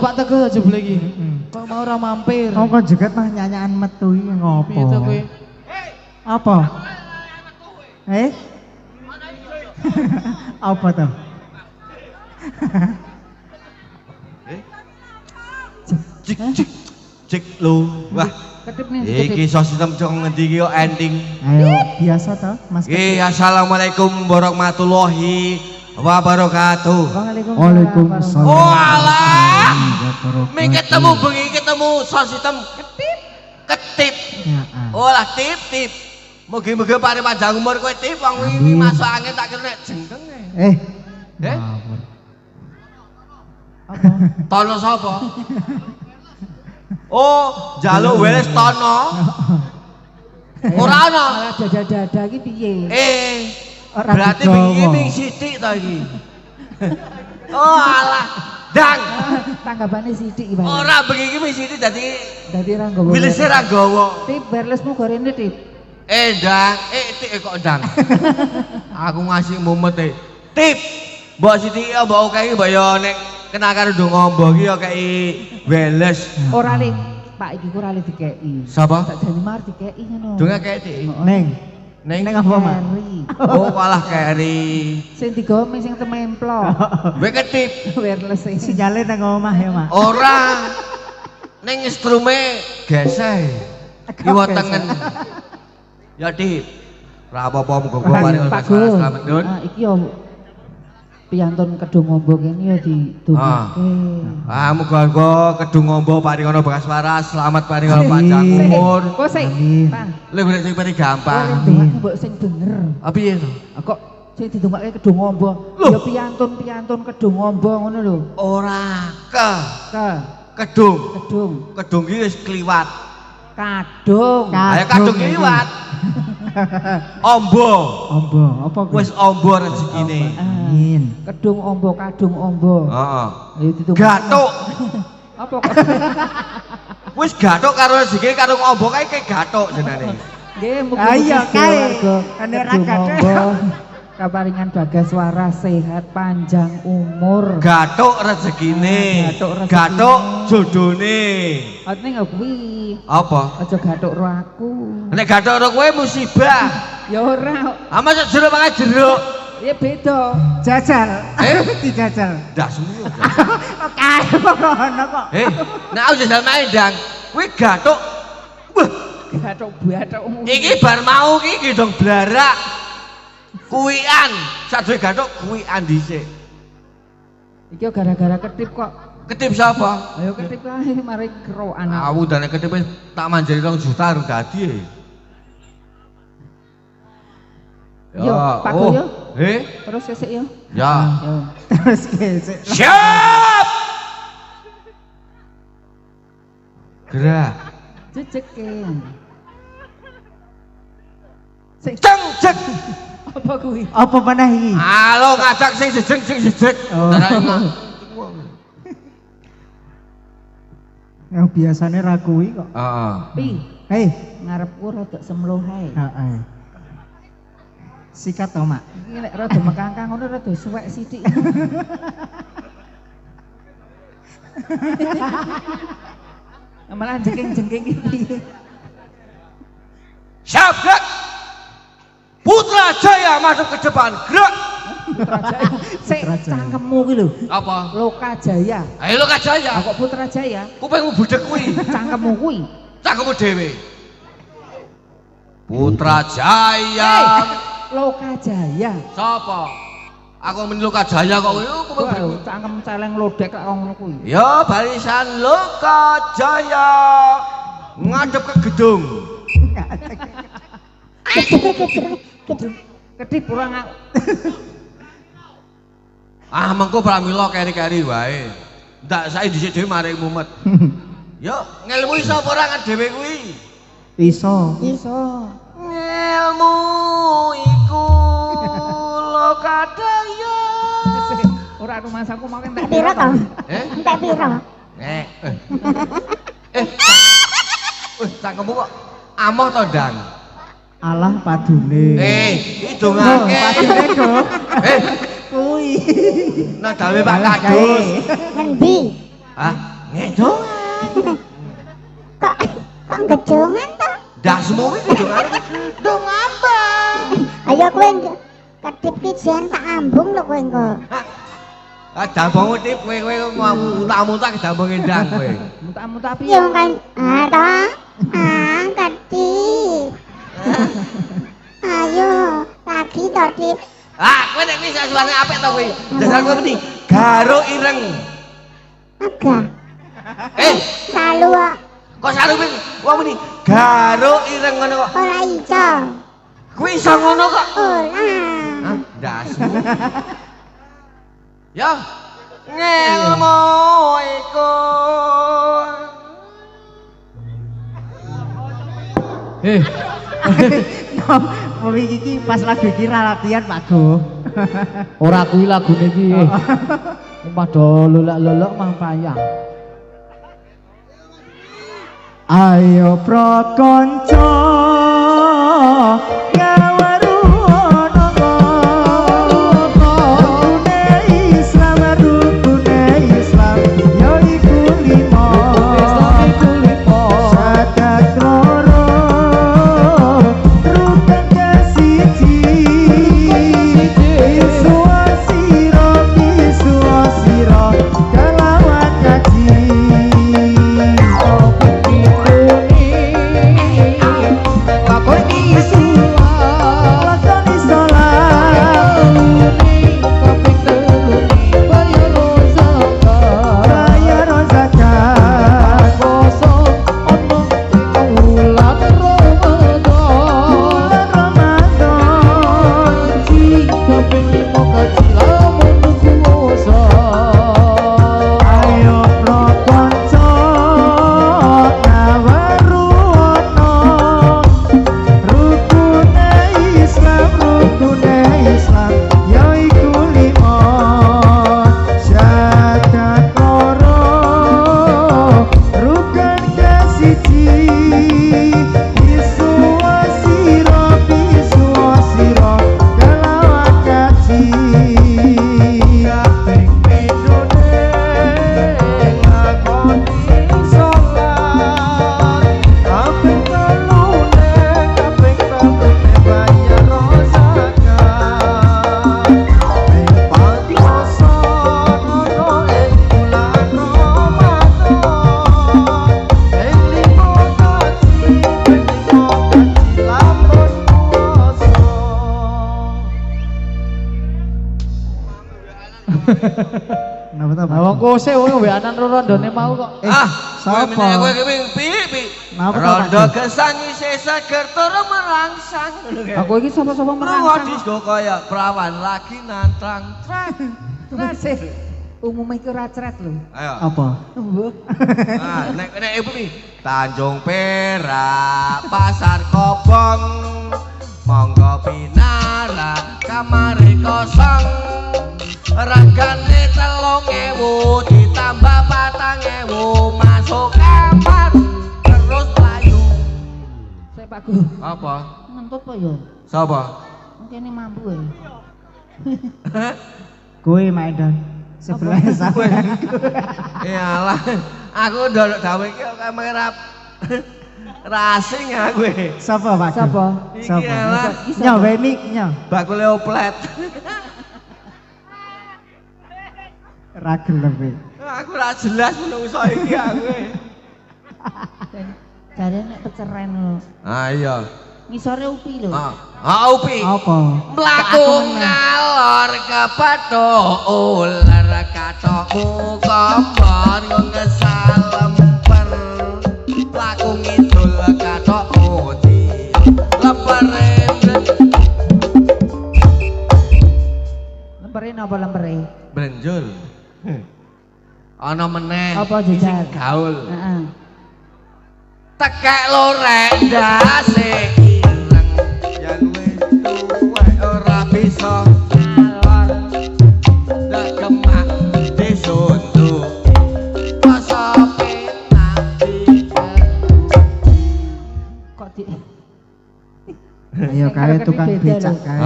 Pak Teguh aja boleh iki. Kok mau ora mampir. Kok kok jeget mah nyanyian metu iki ngopo? Piye to kowe? Apa? Apa to? Cek lu. Wah. Kedip nih. Iki sistem cok ngendi iki kok ending. Ayo, biasa to, Mas. Assalamualaikum warahmatullahi wabarakatuh. Waalaikumsalam. Oh alah. Ming ketemu bengi ketemu sistem ketip. Oh lah tip. Mugi-mugi pare panjang umur kowe tip wong wingi masuk angin tak kira nek jengkeng. Apa? Tono sapa? Oh, njaluk weles tono. Ora ana. Malah dada-dada iki piye? Berarti bengi ming sithik to iki. Oh alah. Dang. Tanggapane sithik iki, Pak. Ora bengi iki ming sithik dadi ra nggawa. wilise ra nggawa. Tip wirelessmu gorene tip. Ndang, tik kok ndang. Aku ngasih mumet tip. Mbok sithik mbok kae mbok yo nek kena karo do ngombo iki yo kei weles. Ora le, Pak iki ora le dikeki. Sapa? Tak jane mar dikeki ngono. Do ngekeki tik. Neng apa, Mak? Oh, kalah keri. Sing digawe sing tememplok. Kowe ketip. Wireless e. Sinyale nang omah ya, Mak. Ora. Ning instrume geseh. Kiwa tengen. Ya, Dik. Ora apa-apa muga-muga paring selamat Dun. Iki yo piyantun kedung ngombo kene ya didongake. Muga-muga kedung ngombo paring ana bekas waras, selamat paring ana panjang umur. Kok sik, Bang. Lha golek sing paling gampang. Mbok sing bener. Piye to? Kok sing didongake kedung ngombo? Ya piyantun kedung ngombo ngono lho. Ora Kedung. Kedung iki wis kliwat. Kadung. Ayo kadung kliwat. Ombo. Ombo, apa kuwi? Wis ombo rezekine. Amin. Kedung ombo, kadung ombo. Heeh. Ayo ditunggu. Gathuk. Apa kok? Wis gathuk karo rezeki karo ombo kae gathuk jenenge. Nggih, mugi Ayo, kae. Ane ra Kedung gathuk. ombo. Kaparingan Bagaswara sehat panjang umur. Gathuk rezekine. Gathuk rezekine. Gathuk jodone. Atene kuwi. Apa? Aja gathuk ro aku. Nek gathuk karo kowe musibah. Ya ora. Ah masa jeruk makan jeruk. Ya beda. Jajal. Eh? Dijajal. Dah semua. Kae kok ngono kok. Nek aku jajal maendang, kuwi gathuk. Wah, Gathuk bathukmu. iki bar mau iki dong blarak. Kuian, sadhe gathuk kuian dhisik. Iki gara-gara ketip kok. Ketip sapa? Ayo ketip ae mari kero anak. Aku dane ketip wis tak manjari 2 juta harus dadi. Yo, Pak Go yo. Terus sesek yo. Ya. Yo. Terus gesek. Siap. Gerak. Jejeke. Sing Ceng cek. apa kuwi? Apa meneh iki? Halo ngajak sing jejeg. Oh. Darane. Yang biasanya ra kuwi kok. Heeh. Pi, Hei, ngarepku rada semloh ae. heeh. Sikat to, Mak. Iki nek rada mekangkang ngono rada suwek sithik. Malah jengking-jengking iki. Siap gerak. Putra Jaya masuk ke depan. Gerak. Putra Jaya. Sik Putra Jaya. cangkemmu ki lho. Apa? Loka Jaya. Ayo lo Jaya. Kok Putra Jaya? Kupingmu budek kuwi. Cangkemmu kuwi. Cangkemmu dhewe. Putra Jaya. Loka Jaya. Sapa? Aku meni Loka Jaya kok kowe kuping Wah, budek. cangkem celeng lodek kok ngono kuwi. Ya barisan Loka Jaya ngadep ke gedung. Kedip kurang aku. Ah mengko pramila keri-keri wae. Ndak sae dhisik dhewe mari mumet. Yo ngelmu iso apa ora kan dhewe kuwi? Iso. Iso. Ngelmu iku Lokadaya. Ora rumahku mau entek Piro to? Eh? Entek piro? Eh. Cangkemmu kok amoh to, Dang? Allah padune. Iki dongake. Padune kok. Kuwi. Nah dawe Pak Kadus. Ngendi? Hah? Ngedong. Kok gejongan to? Dah semua iki dongan. Dong apa? Ayo kowe kedip ki jan tak ambung lho kowe engko. Ah dambung tip kowe mutak-mutak dambung endang kowe. Mutak-mutak piye? Yo kan to? Kedip. Ayo, lagi to, Dip. Ah, kowe nek wis suarane apik to kowe. Dasar kowe meni garo ireng. Aga. Salu Kok saru wong meni garo ireng ngono kok. ora iso. Kuwi iso ngono kok. Ora. Hah, dasmu. Ya. Ngelmu iku. Kowe iki pas lagu iki ra latihan, Pak Go. Ora kuwi lagune iki. Padha lolak-lolok mah payah. Ayo pro konco ngawaru ono rukune Islam yo iku limo sadat loro rukun kasiji isuwa sira kelawan kaji Napa ta, Pak? Wong kose wong weanan rondone mau kok. sapa? Kowe pi. Napa ta, Pak? Rondo gesang isih seger tur merangsang. Aku iki sapa-sapa Nang merangsang. disco kaya perawan lagi nantang trek. Rasih. Umume iki ora cret lho. Ayo. Apa? Nah, nek ibu nih Tanjung Perak, Pasar Kobong, monggo pinara, kamare kosong. Regane 3.000 ditambah 4.000 masuk kamar terus layu. Sik Pak Gu. Apa? Ngentut apa ya? Sapa? Kene mampu ya. Kowe main dan sebelah sampean. Iyalah, aku ndolok gawe iki kamera racing aku. Sapa, Pak? Sapa? Iki lah Nyawe mik nya. bakule oplet. Ra gelem kowe. Aku ora jelas menungso iki aku. Jare nek peceren lho. Ah iya. Ngisore upi lho. Upi. Apa? Mlaku ngalor kepethuk ular katokmu kompor ngesalemper. Mlaku ngidul katokmu di lempere. Lempere napa lempere? Brenjul. Ana meneh. Apa jejar? Gaul. Heeh. Tekek lorek ndase ireng yen wis tuwek ora bisa ngalor ndak kemak disuntuk rasa penak Kok di Ayo kae tukang becak kae.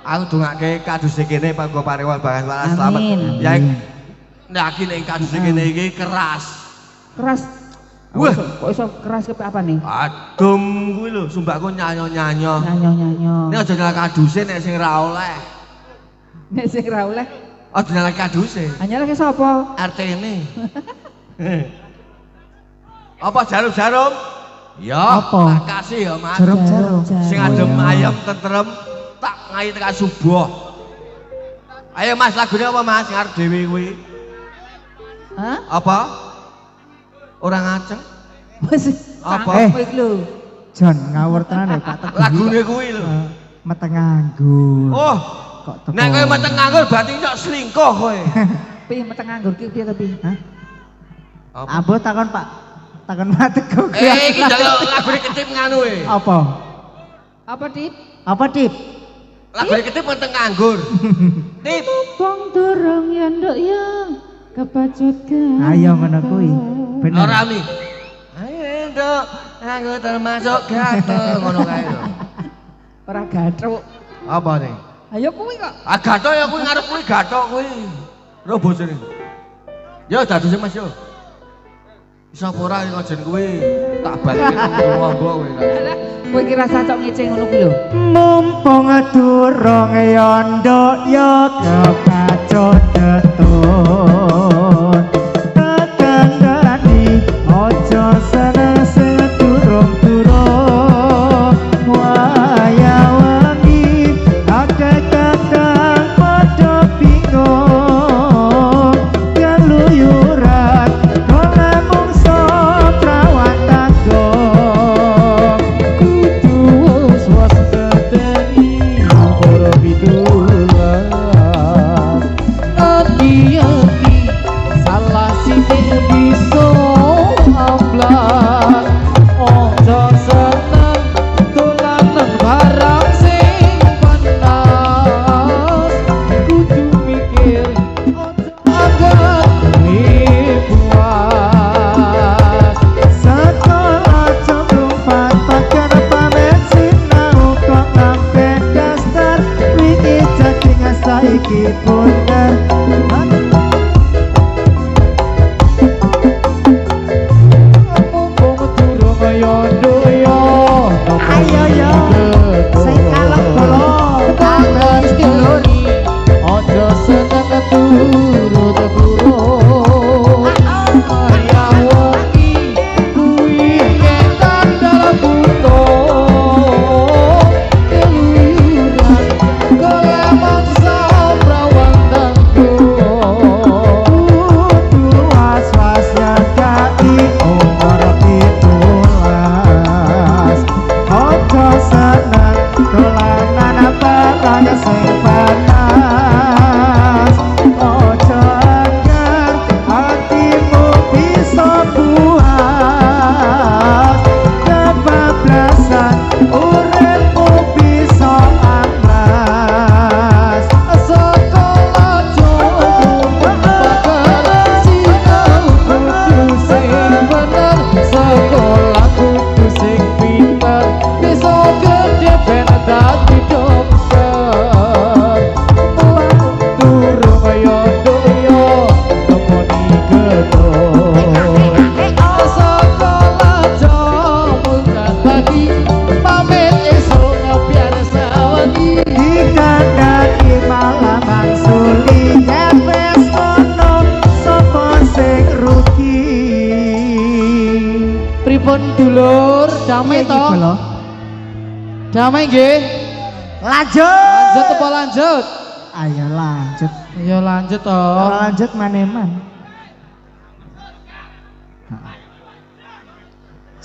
aku dongake kaduse kene panggo parewan bagas waras slamet Amin. ya nek nek kaduse kene iki keras keras. Wah, Kok iso keras kepe apa nih? adem kuwi lho sumbakku nyanyo-nyanyo Nyanyo-nyanyo. ini aja nyala kaduse nek sing ra oleh Nek sing ra oleh, aja nyala kaduse anyar ke sapa? RT-ne. Apa jarum-jarum? Ya, Apa? tak kasih ya, Mas. Jarum-jarum. Sing adem ayam tentrem tak ngai tekan subuh. Ayo Mas, lagune apa Mas? Ngarep dhewe kuwi. Hah? Apa? Ora ngaceng. Wis Apa? kowe iki lho. Jon ngawur tenan ya Pak Teguh. Lagune kuwi lho. Meteng nganggur. Oh, Kok teko. nek kowe meteng nganggur berarti nyok selingkuh kowe. Piye meteng nganggur ki piye to pi? Hah? Apa? Ambo takon Pak. Takon Pak Teguh. Iki njaluk lagune ketip nganu e. Apa? Apa Dip? Apa, Dip? Lagune ketip meteng nganggur. Tip. Wong durung ya nduk ya. Kepacut kan. Ayo ngono kuwi. Bener. Ora nih. Ayo nduk, aku termasuk gatel ngono kae lho. Ora gathuk. Apa nih? Ayo kuwi kok. Ah gathok ya kuwi ngarep kuwi gathok kuwi. Lho bojone. Yo dadose Mas yo. Iso apa ora ngojen kuwi? Tak balike ngombo kowe. Kowe iki rasa cok ngece ngono kuwi lho. Mumpung durung ya nduk ya kepacut ketun. Tekandani ojo seneng sing durung-durung. Waya wangi akeh kadang padha bingung. Keluyuran ora mungso prawan tanggung. Kudu swasembadani ora pitulas. Ati-ati salah sithik bisa amblas. Ojo seneng dolanan barang sing panas. Kudu mikir ojo anggap puas. Sekolah cemplung pakan pamit sinau kok ngampe daster. Wingi cacing saiki pundar. Mumpung durung ya nduk ya. Ayo yo. Sing kalem bolong. Tangan stiloni. Ojo seneng turut-turut. Kaya wangi kuwi ketan dalam butuh. Keluyuran kaya mangsa prawan tangguh. damai Iya, to. iki lho. Damai nggih. Lanjut. Lanjut apa lanjut? Ayo lanjut. Ya lanjut to. Lanjut maneman.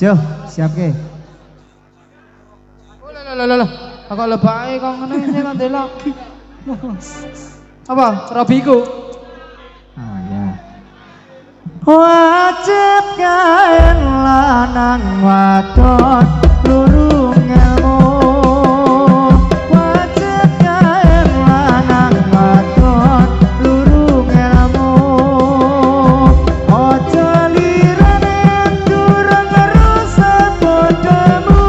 Jo, siap ke? Lho. Kok lebake kok ngene sing kok delok. Apa? Robiku. Oh ya. Wajib kaen lanang wadon lurung ilmu. Wajib kaen lanang wadon lurung ilmu. Ojo lirane durung rusak bodohmu.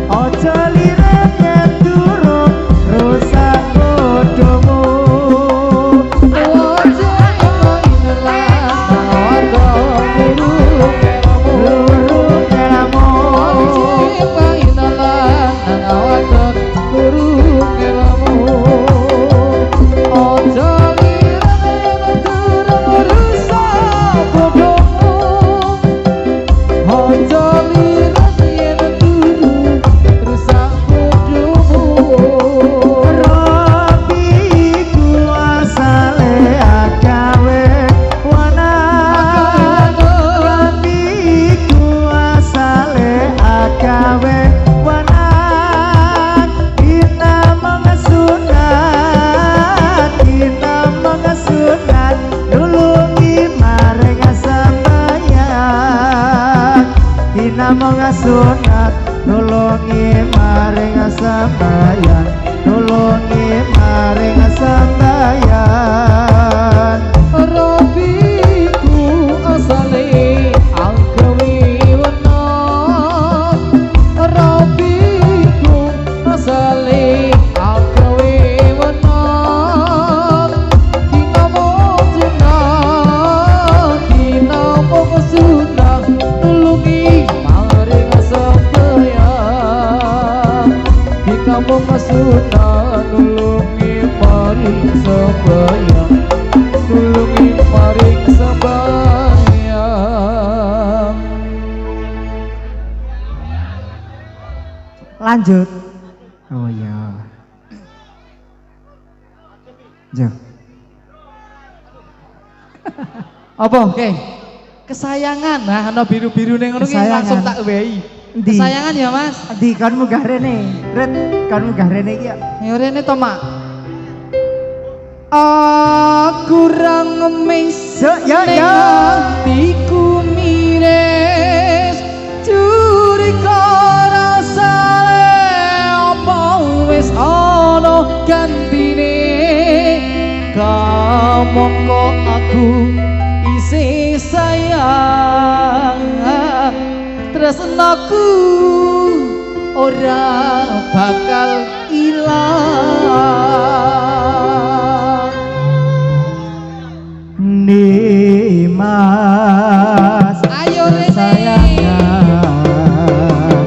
Ojo lirane durung rusak bodohmu. Sunat nulungi maring sembahyang, nulungi maring sembahyang. Robiku asale angkawi wana. Robiku asale angkawi wana. Dinamong sunah, dinamong sunah nulungi kamu masuna nulungi maring sembahyang, nulungi maring sembahyang. Lanjut. Oh ya. Jo. Apa? Oke. Kesayangan. Nah, ana biru-biru ning ngono ki Kesayangan. langsung tak wehi. Ndi? Kesayangan ya, Mas? Di kan munggah rene. Ret, kan munggah rene iki ya. Ya rene to, Mak. Aku ra ngemis Ya. atiku miris curiga rasane apa wis ana gantine kamangka aku isih sayang tresnaku ora bakal ilang. Mas Ayo Rene. sayangnya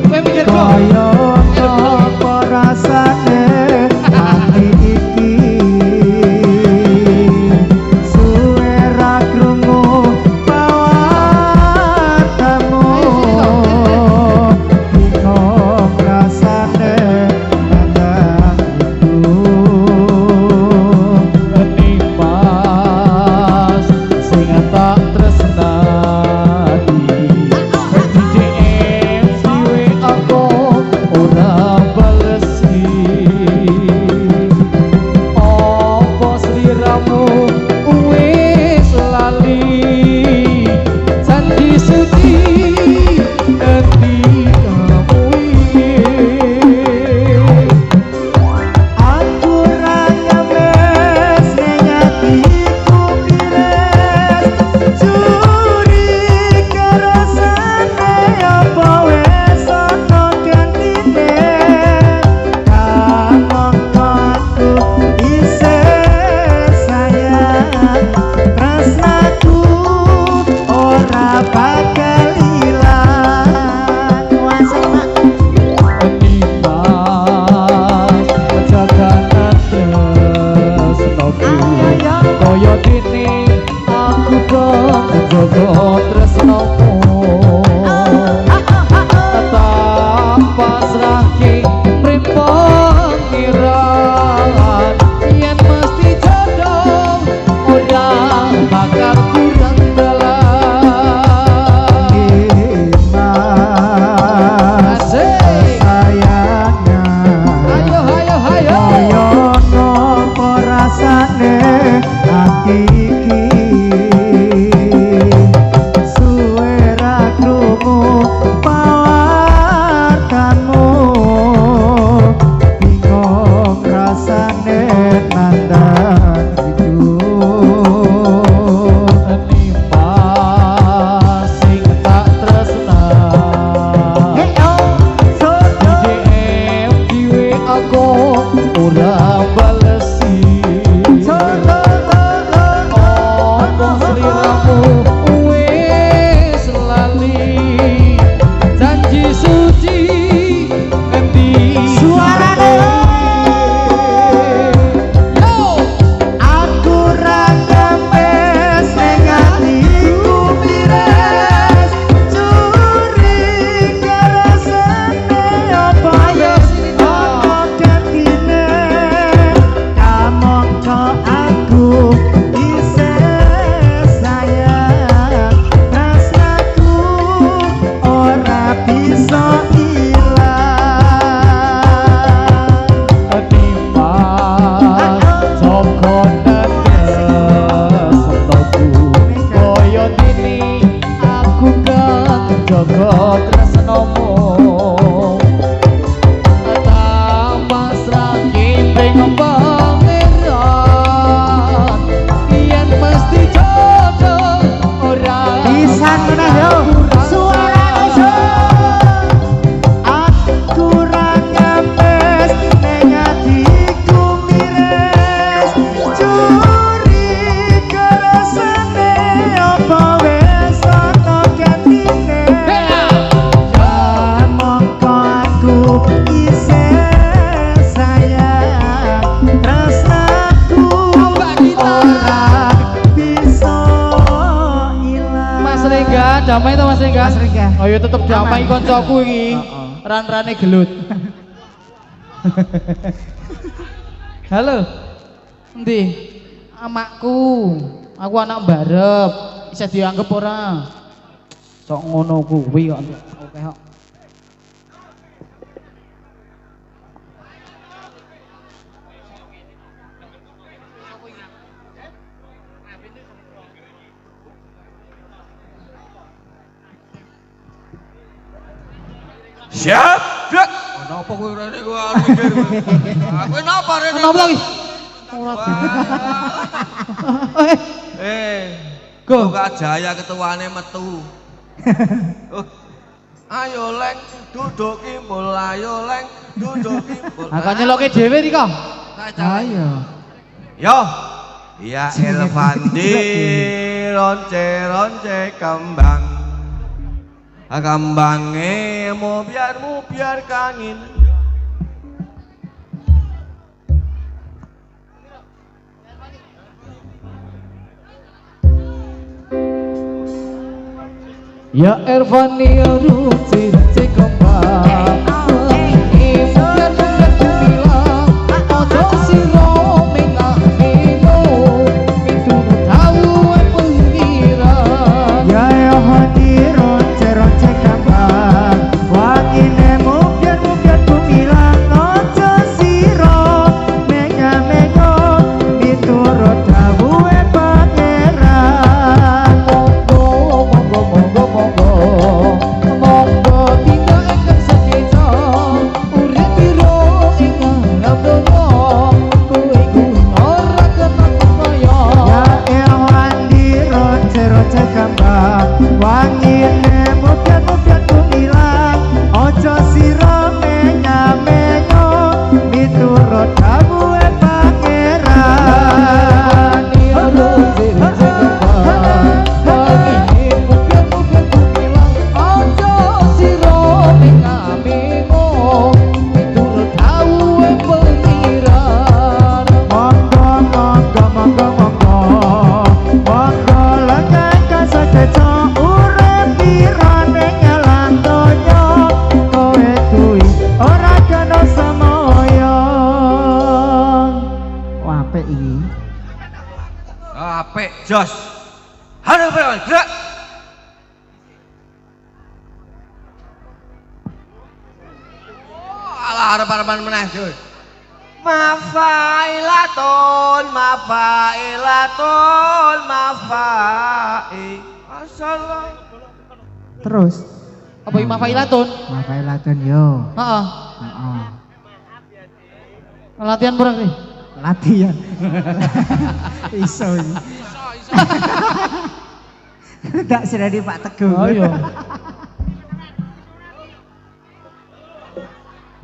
Kowe mikir kok. kaya apa rasane ati iki suwe ra krungu pawartamu bingung rasane ora balesi apa sliramu wis lali janji suci ngendi Suarane aku ra kempes ning atiku mires curi keresane apa ya ana gantine kamangka aku isih sayang rasaku ora bisa timbang saka netes setoku kaya dene aku kan jaga tresnamu pasrah kimping pangeran yen mesti jodoh ora bisa meneh yo suarane yo aku ra ngapes ning atiku mires curi keresane apa wis ana gantine mongko aku isih sayang tresnaku ora bisa ilang Mas Rengga, damai to Mas Rengga? Mas Rengga. Ayo tetep damai Aman. koncoku iki. Ran-rane gelut. Halo. Endi? Amakku. Aku anak barep. Bisa dianggap ora? Sok ngono kuwi kok. Oke kok. Siap. Dak. Napa kowe rene kowe arep mikir kowe? Kowe napa rene? Kenapa lagi? Go. Buka Jaya ketuane metu. Ayo leng duduk kimbul ayo leng duduk kimbul. Lah kan nyeloke dhewe iki kok. ayo Yo. Ya Elvandi ronce kembang. Kembange mu biar kangin. Ya Ervani ruci kembang Ibukan bilang Ojo siro mengakimu Itu tahu pengiran ya ya hati ronce kambang wangine mungkin kumilang ojo siro menya miturut dawuhe pangeran Monggo tinggal engkang sekeca Urip piro ingkang ngamdono Kowe iku ora kena kaya ya elwandi ronce kambang wangine mungkin kumilang ojo siro menya miturut dawuhe pangeran monggo lengan kasakeca urip pirane nyalang donya kowe kuwi ora kena samaya apik iki Apik jos. Halo Pak, gerak. Alah arep-arepan meneh, Jos. Mafailatun mafai. Masalah. terus Apa iki mafailatun? mafailatun yo Heeh. heeh Latihan bareng nih. latihan iso iki tak sudah di Pak Teguh Oh iya.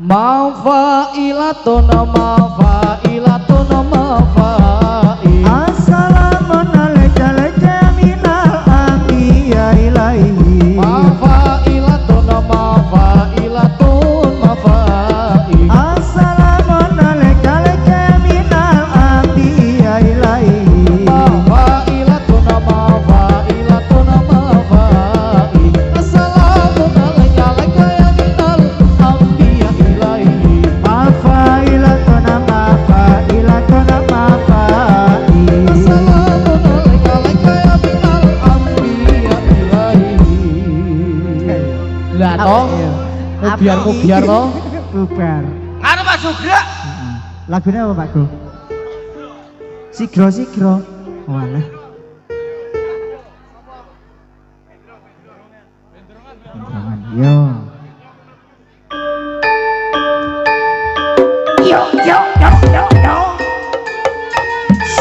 Mafailatun mafailatun mafai Assalamualaikum minal anbiya ilaihi Mafailatun mafailatun mafai Assalamualaikum minal anbiya ilaihi Mafailatun mafailatun mafai Assalamun alaika ya minal anbiya ilaihi Mafailatun mafailatun mafai Assalamun alaika ya minal anbiya ilaihi Lah toh biar toh bubar. Karo Pak Sugro. Lagunya apa Pak Go? Sigro. Walah. Yo.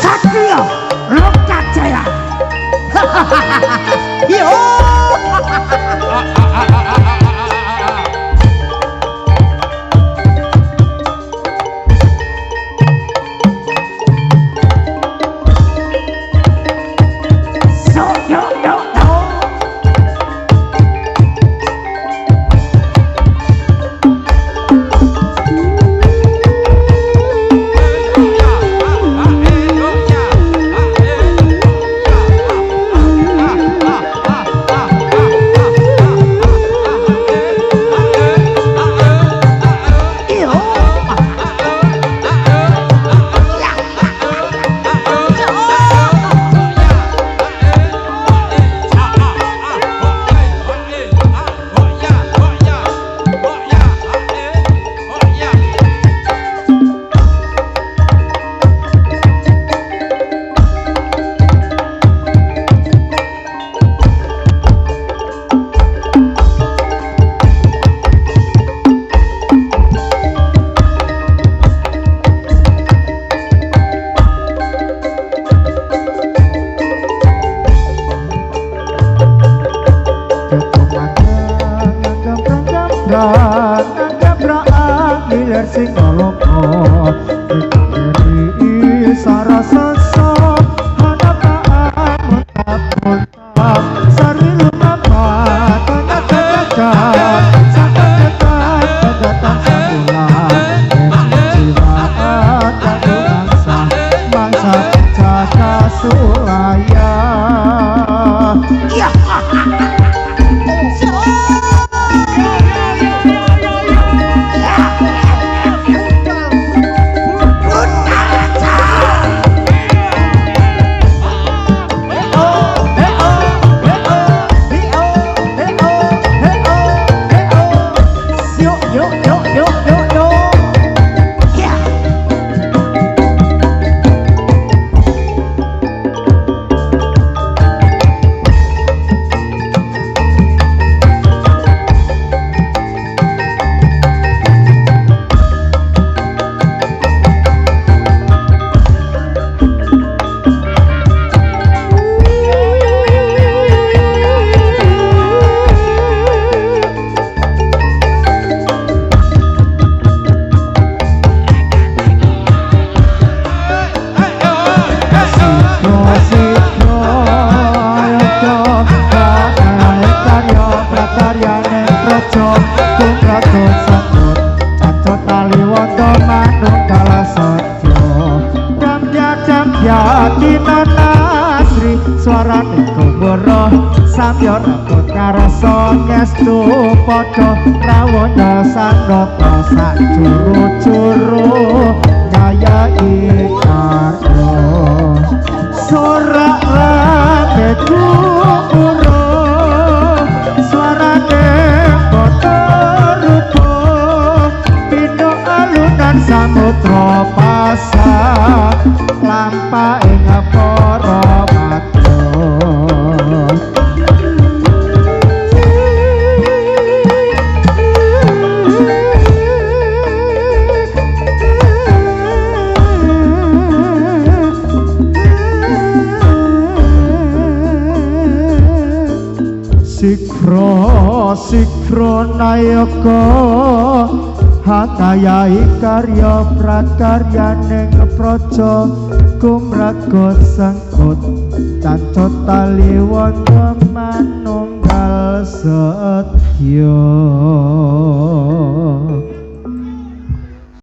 Satrio Lokajaya. Yo. Suarane kumbara samya rakut karasa ngestu padha rawaya sandata sak juru-juru nyayai karya sorak rame kumbara suarane padha rupa pino alunan samudra pasang lampah ing para Sikro nayaka Hatayai karya prakaryaning praja kumragot sengkut cacut tali wonten manunggal setya